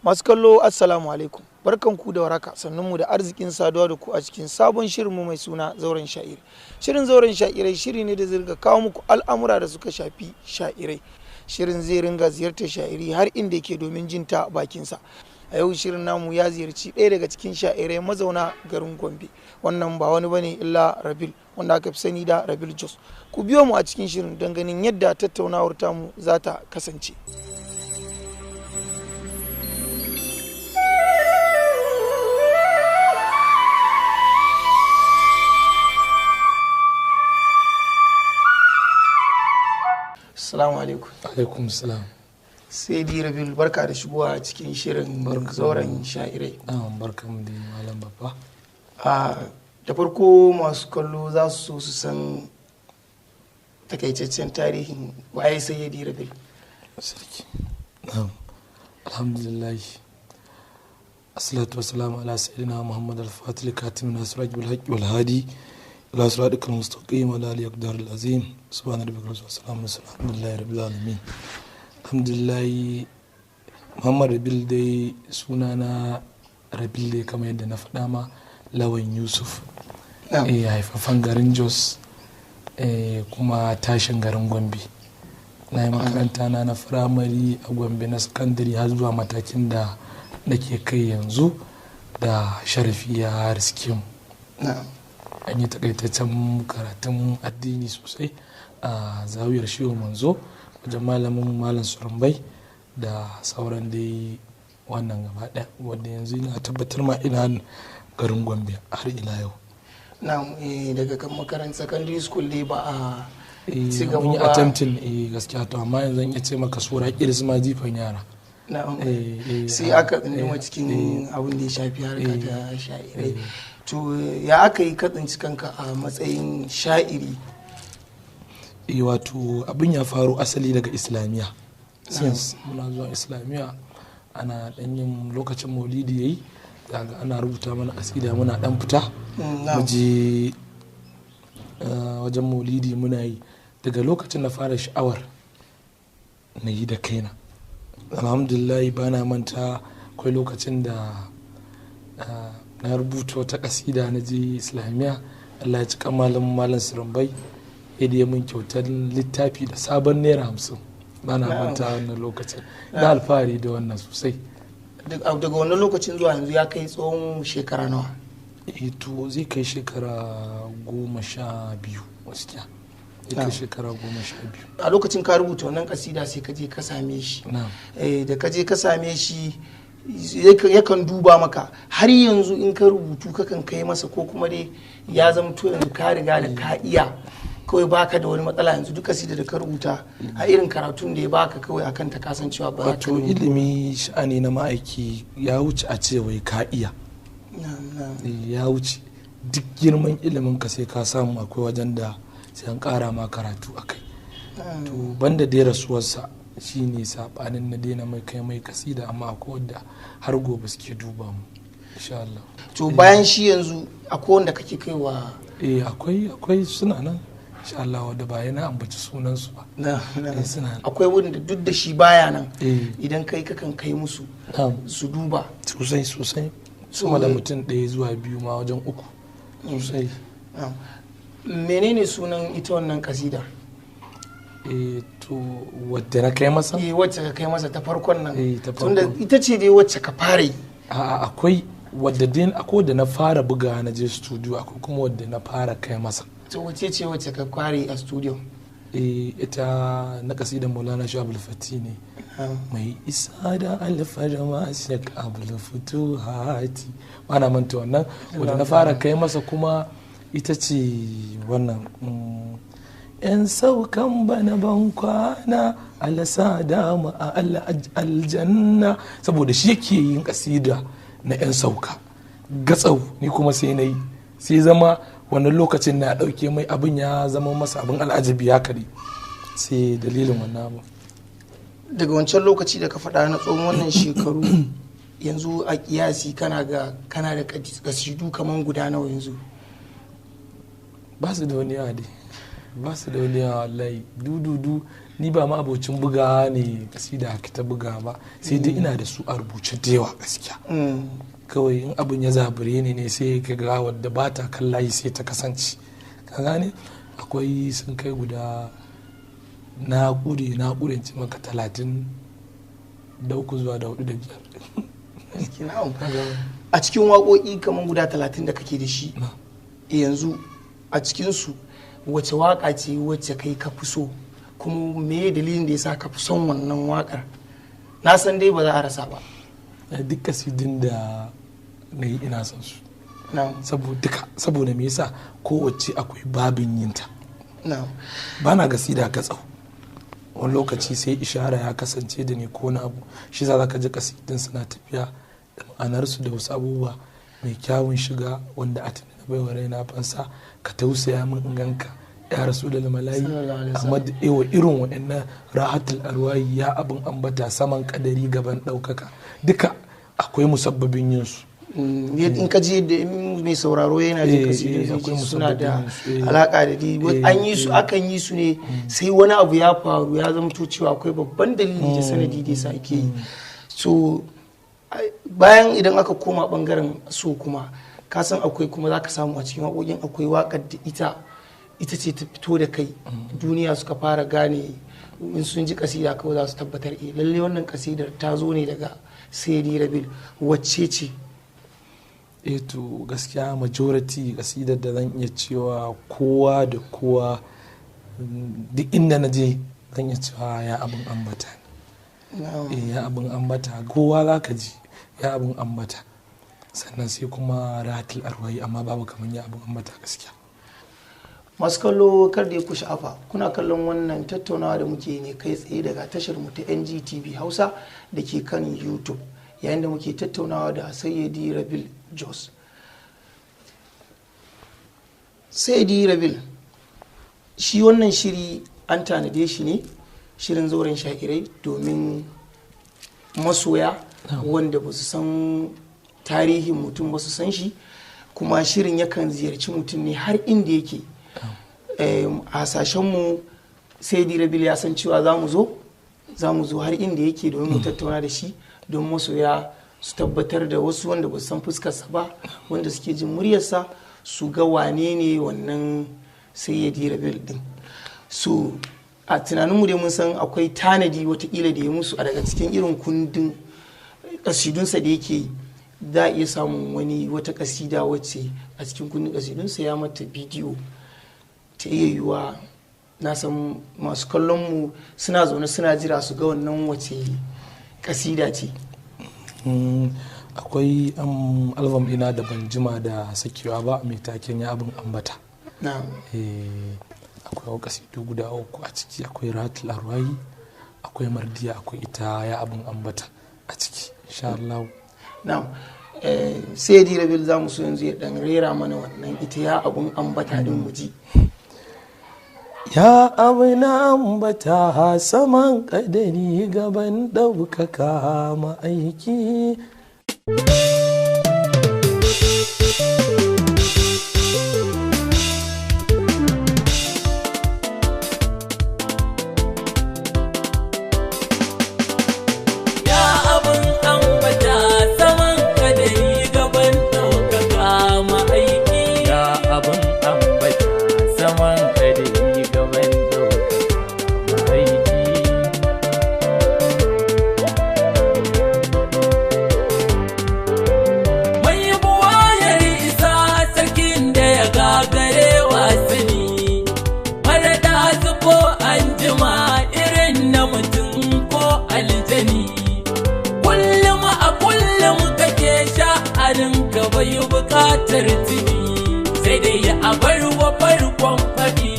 Masu kallo assalamu alaikum, barkanku da waraka, sannunmu da arzikin saduwa da ku a cikin sabon shirinmu mai suna zauren sha'irai. Shirin zauren sha'irai shiri ne da zai ringa kawo muku al'amura da suka shafi sha'irai. Shirin zai ringa ziyartar sha'iri har inda yake domin jin ta bakinsa. A yau shirin namu ya ziyarci ɗaya daga cikin sha'irai mazauna garin Gombe. Wannan ba wani bane illa Rabil, wanda aka fi sani da Rabil Jos. Ku biyo mu a cikin shirin don ganin yadda tattaunawar tamu za ta kasance. Assalamu alaikum. Alaikum salam. Sai di Rabil, barka da shigowa cikin shirin zauren sha'irai. Barkan da malam babba. Da farko masu kallo za su so su san takaitaccen tarihin waye sai di Rabil. Sarki. Alhamdulillah. Assalatu wassalamu ala sayyidina Muhammad al-Fatih al-Katim Nasraj bil Haqq wal Hadi ila siratikal mustaqim wa ala alihi aqdaril azim. Subhana rabbika rabbil izzati amma yasifun. Alhamdulillahi rabbil alamin. Alhamdulillah. Muhammad Rabil dai sunana Rabil dai kamar yadda na faɗa ma Lawan Yusuf. Haifafan garin Jos kuma tashin garin Gombe. Na yi makaranta na firamare a Gombe na sakandare har zuwa matakin da nake kai yanzu da sharafi ya riske mu. An yi takaitaccen karatun addini sosai a zawiyar shiwo manzo wajen malamin malam surumbai da sauran dai wannan gaba ɗaya wanda yanzu ina tabbatar ma ina garin Gombe har ila yau. Daga kan makarantar secondary school dai ba a ci mun gaba yi ba. attempting gaskiya to amma yanzu zan iya ce maka sura kiris ma jifan yara. Sai aka tsinduma cikin abin da ya shafi harka da sha'irai. To ya aka yi katsinci kanka a matsayin sha'iri? Wato abin ya faru asali daga islamiyya. Since muna zuwa islamiyya ana dan yin lokacin maulidi yayi daga ana rubuta mana kasida muna dan fita muje wajen maulidi muna yi. Daga lokacin na fara sha'awar na yi da kaina. Alhamdulillah bana manta akwai lokacin da na rubuta wata kasida na je islamiyya. Allah ya ci kamalin malam surumbai ya mun kyautar littafi da sabon naira 50. Bana manta wannan lokacin na alfahari da wannan sosai. Daga wannan lokacin zuwa yanzu ya kai tsawon shekara nawa? To zai kai shekara 12 gaskiya. Zai kai shekara 12. A lokacin ka rubuta wannan kasida sai ka je ka same shi. Da ka je ka same shi yakan duba maka har yanzu in ka rubutu kakan kai masa ko kuma dai ya zama to yanzu ka riga da ka iya kawai baka da wani matsala yanzu duk kasida da ka rubuta a irin karatun da ya baka kawai akan ta kasancewa ba ta ilimi sha'ani na ma'aiki ya wuce a ce wai ka iya. Ya wuce duk girman ilimin ka sai ka samu akwai wajen da sai an kara ma karatu akai. To banda dai rasuwarsa shine sabanin na daina mai kai mai kasida amma akwai wanda har gobe suke duba mu insha Allah. To bayan shi yanzu akwai wanda kake kaiwa? Akwai suna nan insha Allah wanda ba yana ambaci sunan su ba. Suna nan. Akwai wanda duk da shi baya nan idan kai kakan kai musu su duba sosai sama da mutum 1 zuwa 2 ma wajen 3 sosai. Menene sunan ita wannan kasida? To wadda na kai masa? Wacce ka kai masa ta farkon nan. Tunda ita ce dai wacce ka fara yi. Akwai wadda da na fara buga na je studio akwai kuma wadda na fara kai masa. To wace ce wacce ka kware a studio? Ita na kasidan Maulana Shehu Abdul Fatih ne. Mai isa da alfarma Sheikh Abdul Futuhati. Bana manta wannan wadda na fara kai masa kuma ita ce wannan yan saukan bana ban kwana alasa dama a aljanna saboda shi yake yin kasida na yan sauka gatsau ni kuma sai na yi sai zama wannan lokacin na dauke mai abin ya zama masa abin al'ajabi ya kare sai dalilin wannan abu. Daga wancan lokaci da ka faɗa na tsawon wannan shekaru yanzu a kiyasi kana da kasidu kaman guda nawa yanzu? Ba su da wani yadi ba su da wani yawa wallahi dududu ni ba ma abocin buga ne kasida haka ta buga ba sai dai ina da su a rubuce da yawa gaskiya kawai in abin ya zabure ne sai ka ga wadda ba ta kan layi sai ta kasance ka gane akwai sun kai guda na ƙure ce maka 33 zuwa da 4 da 5 a cikin waƙoƙi kamar guda 30 da kake da shi yanzu a cikinsu wace waƙa ce wacce kai ka fi so kuma me dalilin da ya sa ka fi son wannan waƙar na san dai ba za a rasa ba duk kasidin da na yi ina son su saboda me yasa kowace akwai babin yinta ba na gasida ka tsawo wani lokaci sai ishara ya kasance da ni ko na abu shi za ka ji kasidin suna tafiya da ma'anarsu da wasu abubuwa mai kyawun shiga wanda a tunani baiwa raina fansa ka tausaya min ganka ya rasu da malayi amma da irin waɗannan rahatul arwayi ya abin ambata saman kadari gaban ɗaukaka duka akwai musabbabin yin su in ka ji da mai sauraro yana jin kasidin suna da alaka da di an yi su akan yi su ne sai wani abu ya faru ya zama cewa akwai babban dalili da sanadi da yasa ake yi so bayan idan aka koma bangaren so kuma ka san akwai kuma za ka samu a cikin waƙoƙin akwai waƙar da ita ce ta fito da kai duniya suka fara gane in sun ji kasida kawai za su tabbatar lalle wannan kasidar ta zo ne daga Sayyidi Rabil wacce ce to gaskiya majority kasidar da zan iya cewa kowa da kowa duk inda na je zan iya cewa ya abin ambata ya abin ambata kowa za ka ji ya abin ambata sannan sai kuma rahatul arwayi amma babu kamar ya abin ambata gaskiya masu kallo kar da ya ku sha'afa kuna kallon wannan tattaunawa da muke ne kai tsaye daga tashar mu ta NGTV Hausa da ke kan YouTube yayin da muke tattaunawa da Sayyidi Rabil Jos. Sayyidi Rabil shi wannan shiri an tanade shi ne shirin zauren sha'irai domin masoya wanda ba su san tarihin mutum ba su san shi kuma shirin yakan ziyarci mutum ne har inda yake a hasashenmu Sayyidi Rabil ya san cewa za mu zo har inda yake domin mu tattauna da shi don masoya su tabbatar da wasu wanda ba su san fuskarsa ba wanda suke jin muryarsa su ga wane ne wannan Sayyidi Rabil din so a tunaninmu dai mun san akwai tanadi watakila da ya musu a daga cikin irin kundin kasidunsa da yake yi za a iya samun wata kasida wacce a cikin kundin kasidunsa ya mata bidiyo ta iya yiwuwa na san masu kallon mu suna zaune suna jira su ga wannan wace kasida ce akwai album ina da ban jima da sakewa ba mai taken ya abin ambata akwai kasidu guda 3 a ciki akwai rahatul arwayi akwai mardiya akwai ita ya abin ambata a ciki insha Allah na'am Sayyidi Rabil za mu so yanzu ya dan rera mana wannan ita ya abin ambata din mu ji ya abin ambata saman kadari gaban ɗaukaka ma'aiki bai bukatar tuni sai dai ya abar wa farkon faɗi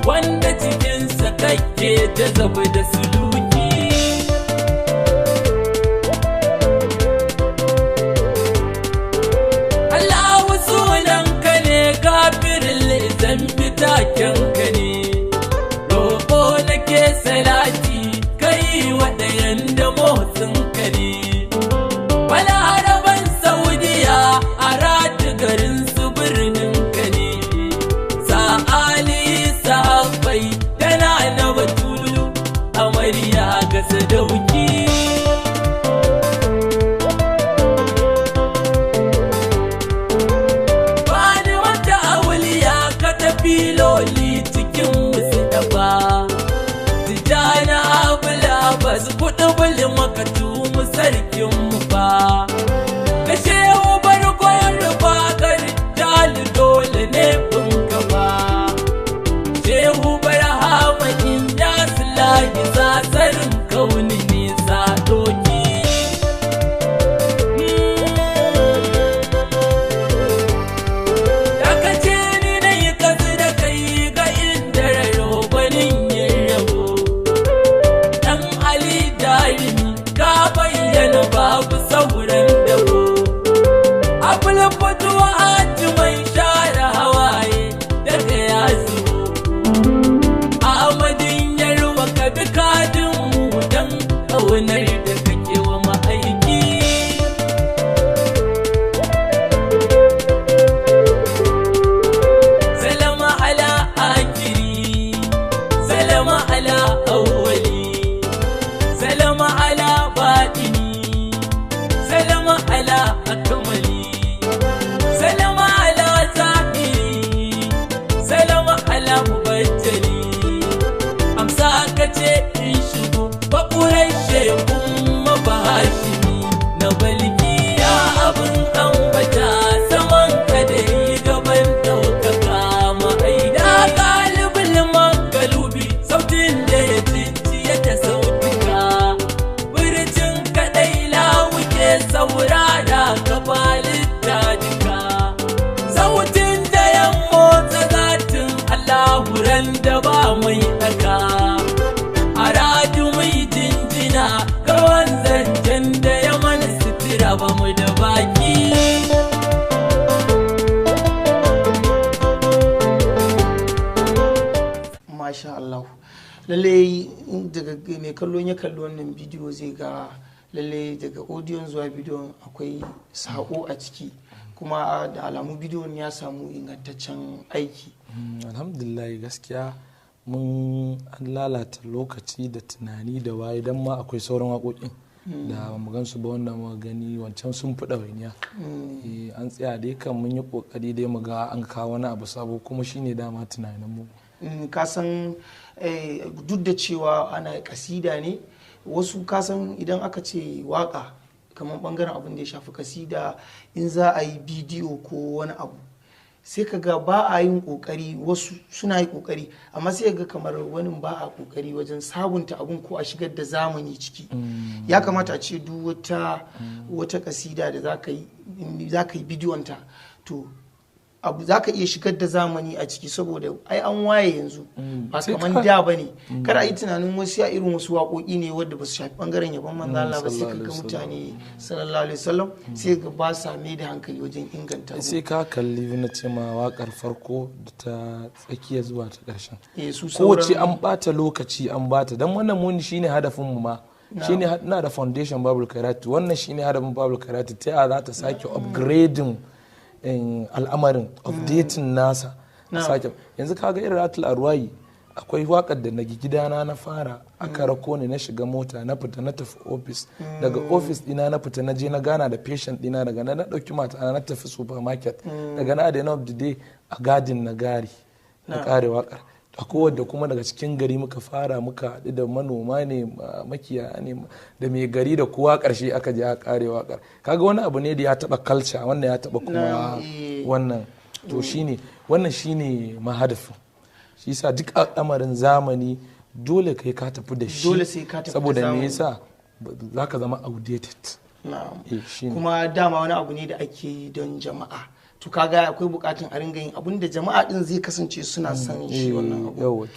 wanda cikinsa kake ta zabi da suluki Allahu sunanka ne kafirin zambi takenka ne roƙo nake salati kai waɗayan da motsinka ne balaraban saudiya a rati garin su birnin ka ne sa'ali sa'ab abul fatuwa mai share hawaye daga yazo Ahmadin yarwa ka bi kadin mu dan ƙaunar da kake wa ma'aiki salama ala akiri salama ala awwali salama ala batini salama ala akmali salama ala zahiri salama ala mubajjali amsa aka ce in shigo bakurai shekun mabahashimi na balki ya abin ambata saman kadari gaban daukaka ma'aida galibin makalubi sautin da ya cinciye ta sautuka birjin kadai lawuke saurara kabalin tajika sautin da ya motsa zatin allahuran da ba mai daka a raju mai jinjina ga wanzancen da ya mana sutura ba mu da baki masha Allah lalle daga mai kallon ya kalli wannan bidiyo zai ga lalle daga audio zuwa bidiyon akwai sako a ciki kuma da alamu bidiyon ya samu ingantaccen aiki. Alhamdulillah gaskiya mun an lalata lokaci da tunani da waye don ma akwai sauran waƙoƙin da mu gansu ba wanda mu gani wancan sun fi ɗawainiya an tsaya dai kan mun yi ƙoƙari dai mu ga an kawo wani abu sabo kuma shine dama tunanin mu. Kasan duk da cewa ana kasida ne wasu kasan idan aka ce waka kamar bangaren abin da ya shafi kasida in za a yi bidiyo ko wani abu sai ka ga ba a yin kokari wasu suna yi kokari amma sai ga kamar wani ba a kokari wajen sabunta abun ko a shigar da zamani ciki ya kamata a ce duk wata kasida da za ka yi bidiyonta to abu za ka iya shigar da zamani a ciki saboda ai an waye yanzu ba kamar da ba ne kada a yi tunanin wasu ya irin wasu waƙoƙi ne wadda ba su shafi bangaren yabon manzo Allah ba sai ka ga mutane sallallahu alaihi wasallam sai ga ba sa mai da hankali wajen inganta abu sai ka kalli na ce ma waƙar farko da ta tsakiya zuwa ta ƙarshen kowace an bata lokaci an bata dan wannan muni shine hadafin mu ma shine na da foundation babul kairati wannan shine hadafin babul kairati ta ya za ta sake upgrading al'amarin updating nasa sake yanzu kaga irin ratul arwayi akwai wakar da na gidana na fara aka rako ne na shiga mota na fita na tafi office daga office dina na fita na je na gana da patient dina daga na dauki mata na tafi supermarket daga na da end of the day a garden na gari na kare wakar akwai wadda kuma daga cikin gari muka fara muka haɗu da manoma ne makiyaya ne da mai gari da kowa ƙarshe aka je a kare waƙar kaga wani abu ne da ya taɓa culture wannan ya taɓa kuma wannan to shine wannan shine mahadafin shi yasa duk al'amarin zamani dole kai ka tafi da shi saboda me yasa zaka zama outdated kuma dama wani abu ne da ake yi don jama'a to kaga akwai bukatun a ringa yin abin da jama'a din zai kasance suna son shi wannan abu.